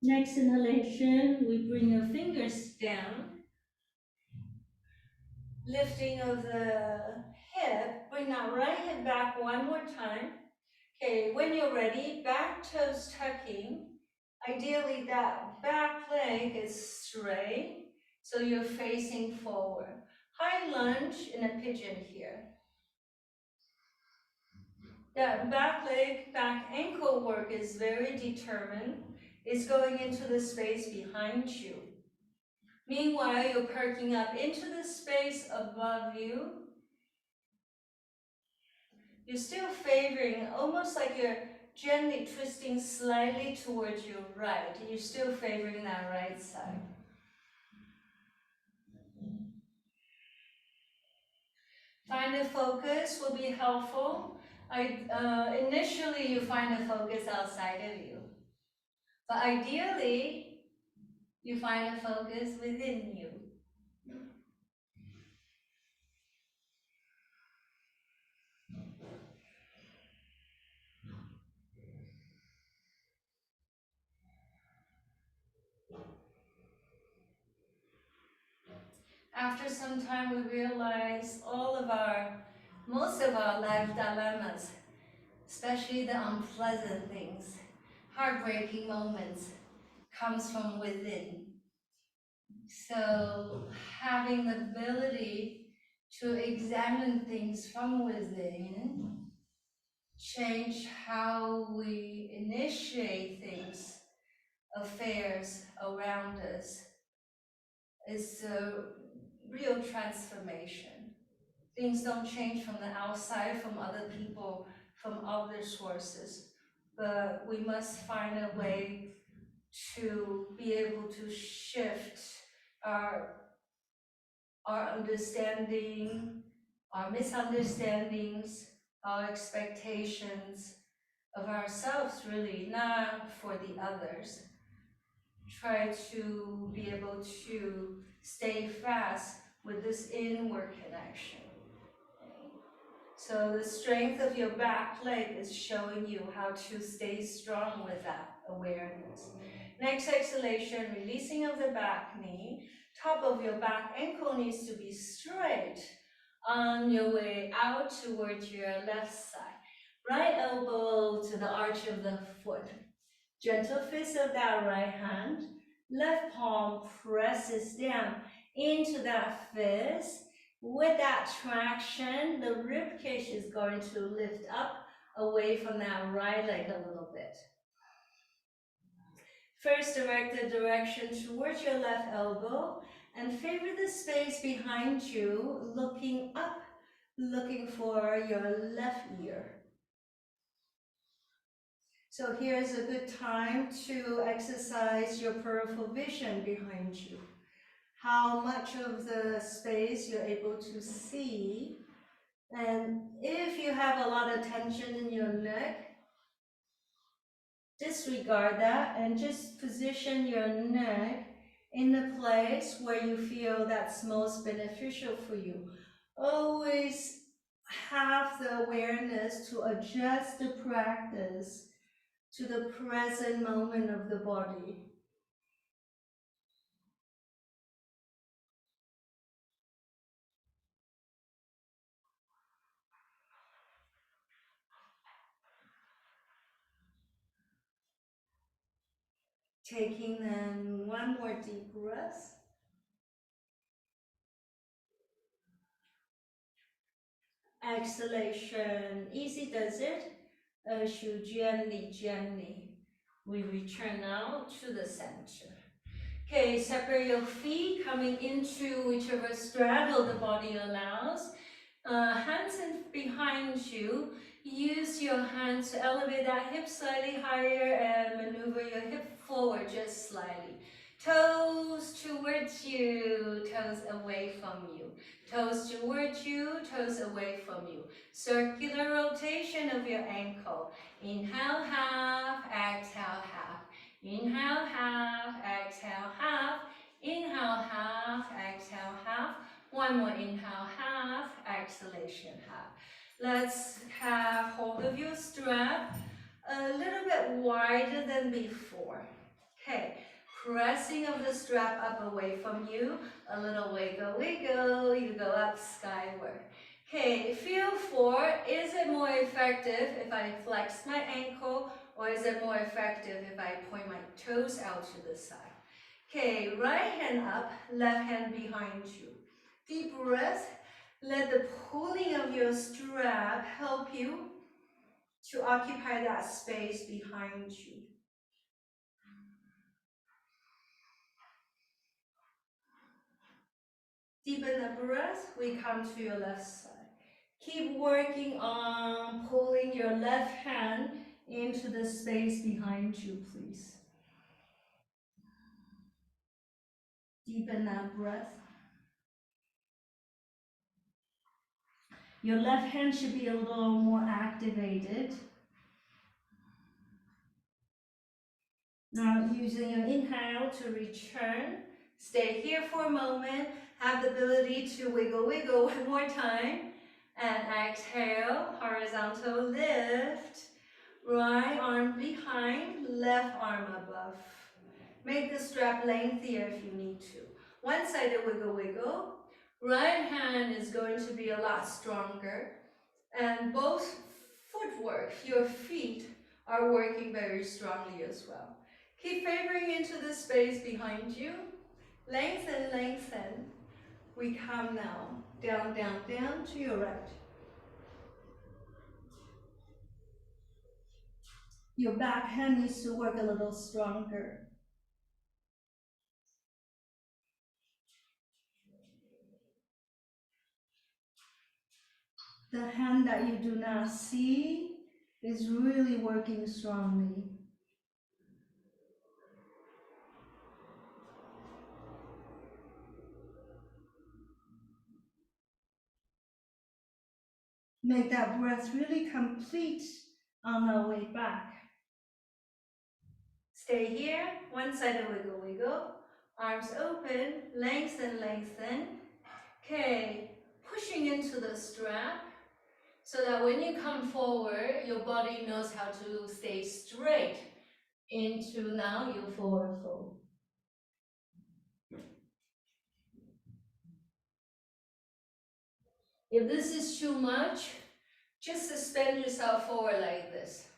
Next inhalation, we bring your fingers down. Lifting of the hip, bring that right hip back one more time. Okay, when you're ready, back toes tucking. Ideally, that back leg is straight, so you're facing forward. High lunge in a pigeon here. That back leg, back ankle work is very determined. It's going into the space behind you. Meanwhile, you're perking up into the space above you. You're still favoring, almost like you're gently twisting slightly towards your right. You're still favoring that right side. Find a focus will be helpful. Initially, you find a focus outside of you. But ideally, you find a focus within you. After some time, we realize most of our life dilemmas, especially the unpleasant things, heartbreaking moments, comes from within. So having the ability to examine things from within, change how we initiate things, affairs around us, is a real transformation. Things don't change from the outside, from other people, from other sources, but we must find a way to be able to shift our understanding, our misunderstandings, our expectations of ourselves, really, not for the others. Try to be able to stay fast with this inward connection. So the strength of your back leg is showing you how to stay strong with that awareness. Next exhalation, releasing of the back knee. Top of your back ankle needs to be straight on your way out towards your left side. Right elbow to the arch of the foot. Gentle fist of that right hand. Left palm presses down into that fist. With that traction, the rib cage is going to lift up away from that right leg a little bit. First, direct the direction towards your left elbow and favor the space behind you, looking up, looking for your left ear. So here's a good time to exercise your peripheral vision behind you. How much of the space you're able to see. And if you have a lot of tension in your neck, disregard that and just position your neck in the place where you feel that's most beneficial for you. Always have the awareness to adjust the practice to the present moment of the body. Taking then one more deep breath. Exhalation, easy does it, as you gently We return now to the center. Okay, separate your feet, coming into whichever straddle the body allows. Hands in behind you. Use your hands to elevate that hip slightly higher and maneuver your hip forward just slightly. Toes towards you, toes away from you. Toes towards you, toes away from you. Circular rotation of your ankle. Inhale, half, exhale, half. Inhale, half, exhale, half. Inhale, half, exhale, half. One more inhale, half, exhalation, half. Let's have hold of your strap a little bit wider than before. Okay, pressing of the strap up away from you, a little wiggle, wiggle, you go up skyward. Okay, feel for, is it more effective if I flex my ankle, or is it more effective if I point my toes out to the side? Okay, right hand up, left hand behind you. Deep breath. Let the pulling of your strap help you to occupy that space behind you. Deepen the breath. We come to your left side. Keep working on pulling your left hand into the space behind you, please. Deepen that breath. Your left hand should be a little more activated. Now using your inhale to return. Stay here for a moment. Have the ability to wiggle, wiggle one more time. And exhale, horizontal lift. Right arm behind, left arm above. Make the strap lengthier if you need to. One-sided wiggle, wiggle. Right hand is going to be a lot stronger. And both footwork, your feet, are working very strongly as well. Keep favoring into the space behind you. Lengthen, lengthen. We come now. Down, down, down to your right. Your back hand needs to work a little stronger. The hand that you do not see is really working strongly. Make that breath really complete on our way back. Stay here, one-sided wiggle, wiggle. Arms open, lengthen, lengthen. Okay, pushing into the strap so that when you come forward, your body knows how to stay straight into now your forward fold. If this is too much, just suspend yourself forward like this.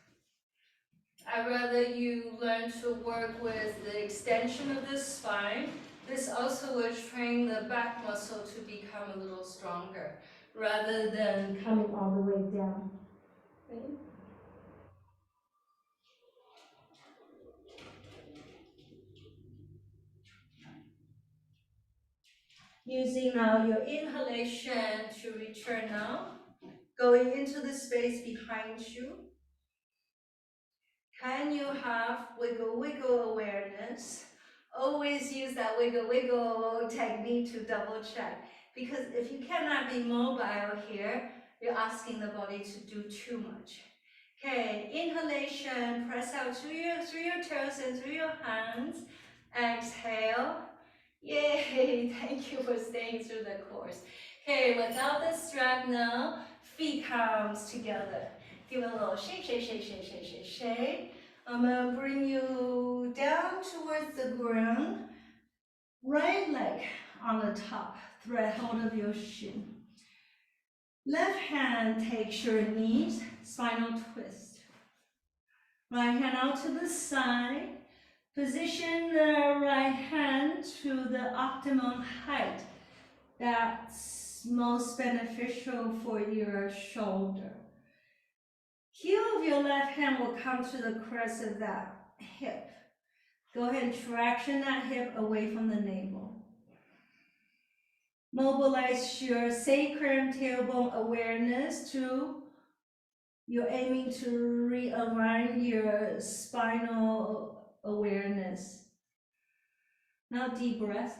I'd rather you learn to work with the extension of the spine. This also will train the back muscle to become a little stronger, rather than coming all the way down. Okay? Using now your inhalation to return now, going into the space behind you. Can you have wiggle, wiggle awareness? Always use that wiggle, wiggle technique to double check. Because if you cannot be mobile here, you're asking the body to do too much. Okay, inhalation, press out through your toes and through your hands. Exhale. Yay, thank you for staying through the course. Okay, without the strap now, feet comes together. Give a little shake, shake, shake, shake, shake, shake, shake. I'm gonna bring you down towards the ground. Right leg on the top, thread hold of your shin. Left hand takes your knees, spinal twist. Right hand out to the side. Position the right hand to the optimum height that's most beneficial for your shoulder. Heel of your left hand will come to the crest of that hip. Go ahead and traction that hip away from the navel. Mobilize your sacrum tailbone awareness to, you're aiming to realign your spinal awareness. Now deep breath.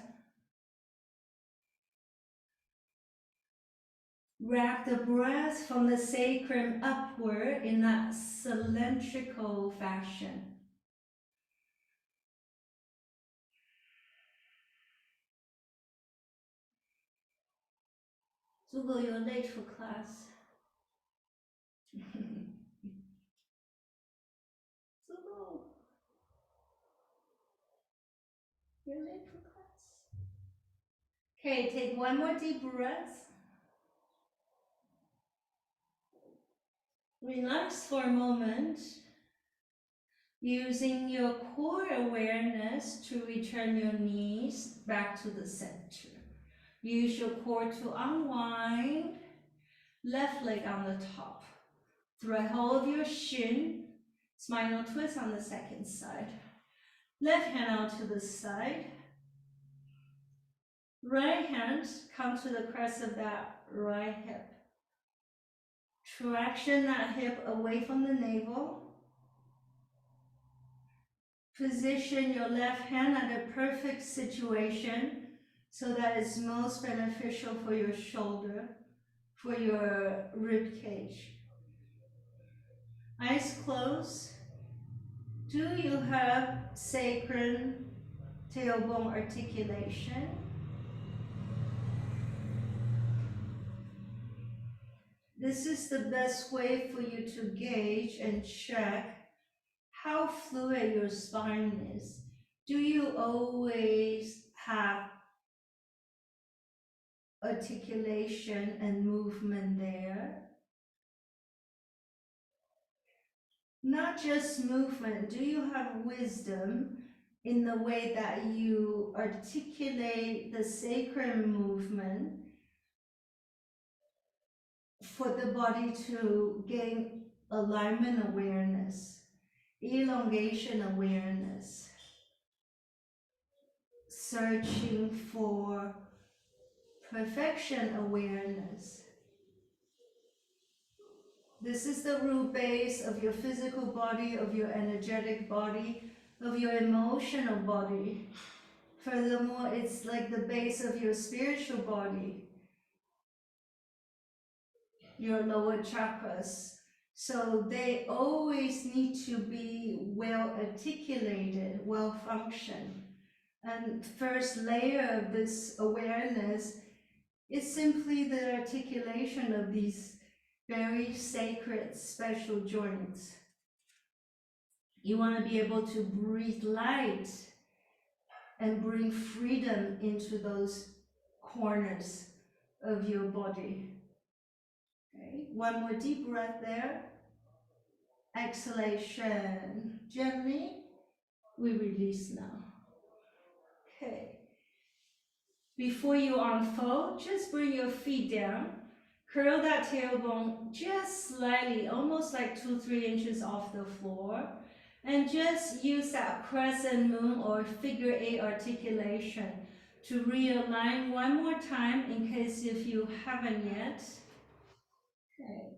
Wrap the breath from the sacrum upward in that cylindrical fashion. 如果 you're late for class. 如果 you're late for class. Okay, take one more deep breath. Relax for a moment, using your core awareness to return your knees back to the center. Use your core to unwind, left leg on the top. Thread hold of your shin, spinal twist on the second side. Left hand out to the side. Right hand come to the crest of that right hip. Traction that hip away from the navel. Position your left hand at a perfect situation so that it's most beneficial for your shoulder, for your rib cage. Eyes closed. Do you have sacrum tailbone articulation? This is the best way for you to gauge and check how fluid your spine is. Do you always have articulation and movement there? Not just movement, do you have wisdom in the way that you articulate the sacrum movement for the body to gain alignment awareness, elongation awareness, searching for perfection awareness? This is the root base of your physical body, of your energetic body, of your emotional body. Furthermore, it's like the base of your spiritual body, your lower chakras. So they always need to be well articulated, well functioned. And first layer of this awareness is simply the articulation of these very sacred special joints. You want to be able to breathe light and bring freedom into those corners of your body. Okay, one more deep breath there. Exhalation. Gently, we release now. Okay. Before you unfold, just bring your feet down. Curl that tailbone just slightly, almost like 2-3 inches off the floor. And just use that crescent moon or figure 8 articulation to realign one more time in case if you haven't yet. Okay.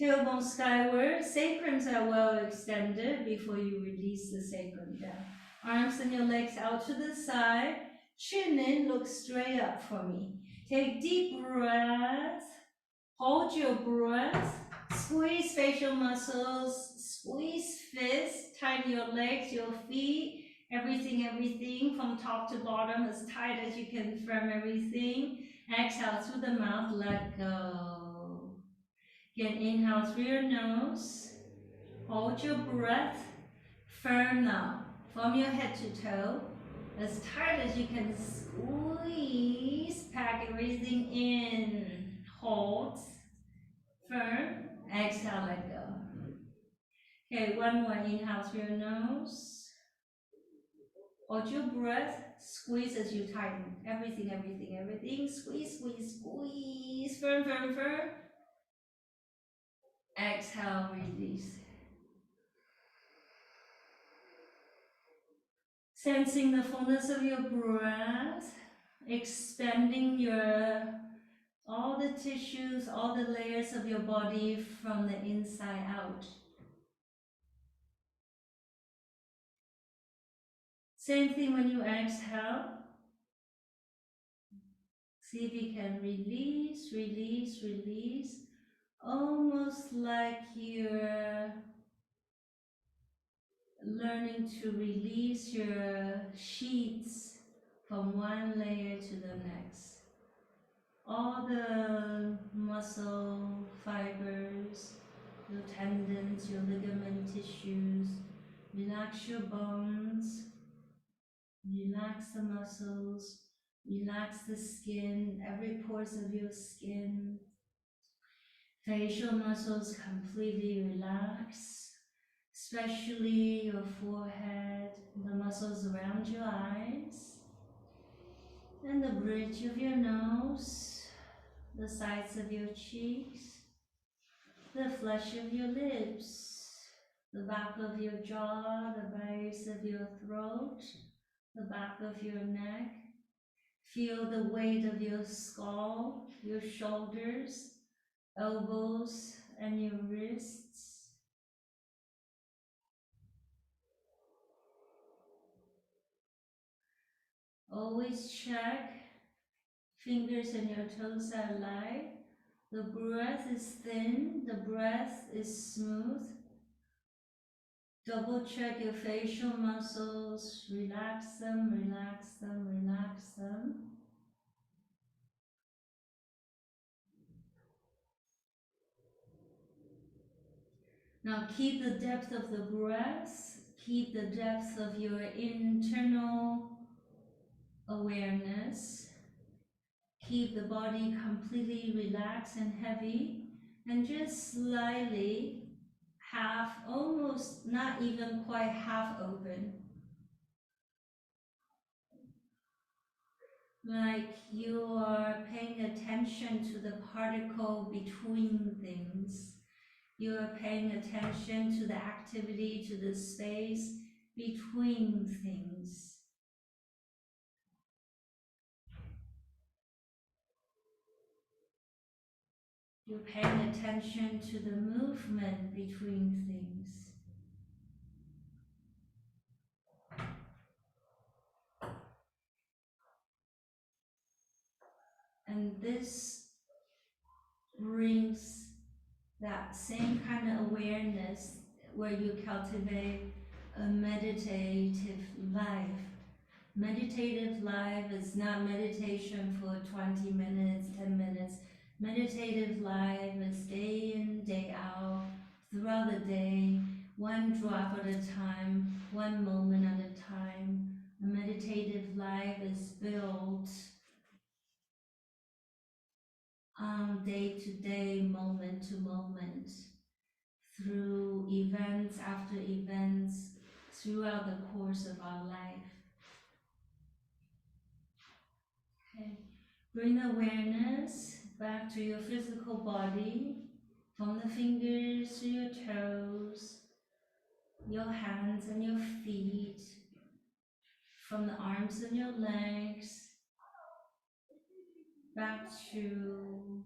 Tailbone skyward, sacrums are well extended before you release the sacrum down. Arms and your legs out to the side. Chin in, look straight up for me. Take deep breath. Hold your breath. Squeeze facial muscles. Squeeze fists. Tighten your legs, your feet. Everything from top to bottom as tight as you can. Firm everything. Exhale through the mouth. Let go. Again, inhale through your nose. Hold your breath. Firm now. From your head to toe. As tight as you can squeeze, pack everything in, hold, firm, exhale, let go. Okay, one more, inhale through your nose. Hold your breath, squeeze as you tighten, everything, squeeze, squeeze, squeeze, firm, firm, firm. Exhale, release. Sensing the fullness of your breath, expanding your all the tissues, all the layers of your body from the inside out. Same thing when you exhale. See if you can release, release, release. Almost like you're learning to release your sheets from one layer to the next. All the muscle fibers, your tendons, your ligament tissues, relax your bones, relax the muscles, relax the skin, every pores of your skin. Facial muscles completely relax, especially your forehead, the muscles around your eyes, and the bridge of your nose, the sides of your cheeks, the flesh of your lips, the back of your jaw, the base of your throat, the back of your neck. Feel the weight of your skull, your shoulders, elbows, and your wrists. Always check fingers and your toes are light. The breath is thin, the breath is smooth. Double check your facial muscles, relax them, relax them, relax them. Now keep the depth of the breath, keep the depth of your internal awareness. Keep the body completely relaxed and heavy, and just slightly half, almost not even quite half open. Like you are paying attention to the particle between things. You are paying attention to the activity, to the space between things. You're paying attention to the movement between things. And this brings that same kind of awareness where you cultivate a meditative life. Meditative life is not meditation for 20 minutes, 10 minutes. Meditative life is day in, day out, throughout the day, one drop at a time, one moment at a time. A meditative life is built day to day, moment to moment, through events after events, throughout the course of our life. Okay. Bring awareness back to your physical body, from the fingers to your toes, your hands and your feet, from the arms and your legs, back to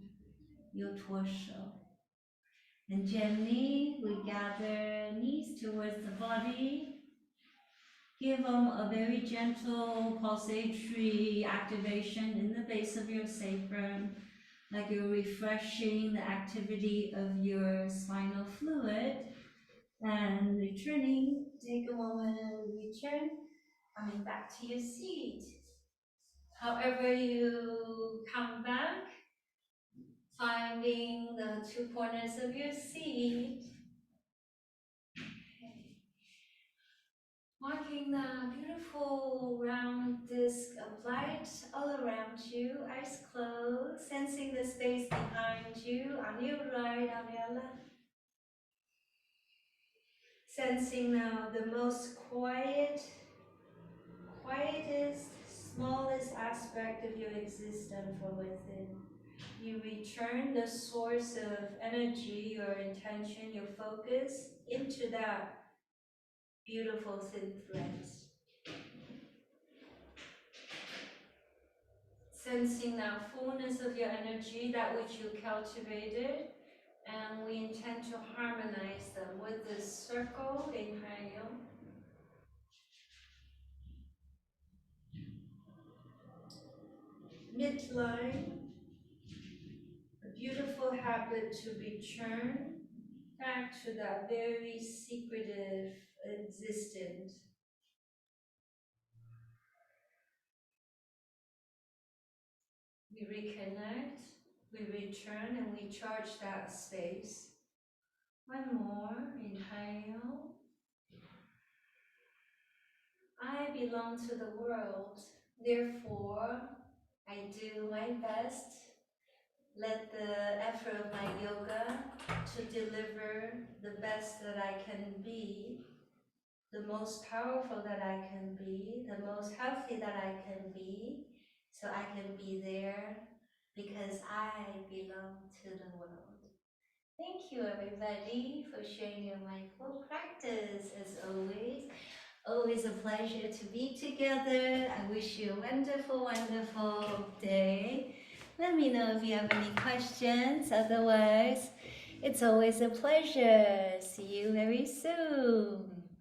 your torso. And gently, we gather knees towards the body. Give them a very gentle pulsatory activation in the base of your sacrum, like you're refreshing the activity of your spinal fluid. And returning, take a moment and return, coming back to your seat. However you come back, finding the two corners of your seat. Okay. Marking the beautiful round disc of light all around you, eyes closed, sensing the space behind you, on your right, on your left. Sensing now the most quietest, smallest aspect of your existence from within. You return the source of energy, your intention, your focus into that beautiful thin thread. sensing that fullness of your energy, that which you cultivated, and we intend to harmonize them with this circle. Inhale. Midline, a beautiful habit to return back to that very secretive existence. We reconnect, we return, and we charge that space. One more, inhale. I belong to the world, therefore I do my best. Let the effort of my yoga to deliver the best that I can be, the most powerful that I can be, the most healthy that I can be, so I can be there because I belong to the world. Thank you everybody for sharing your mindful practice as always. Always a pleasure to be together. I wish you a wonderful, wonderful day. Let me know if you have any questions. Otherwise, it's always a pleasure. See you very soon.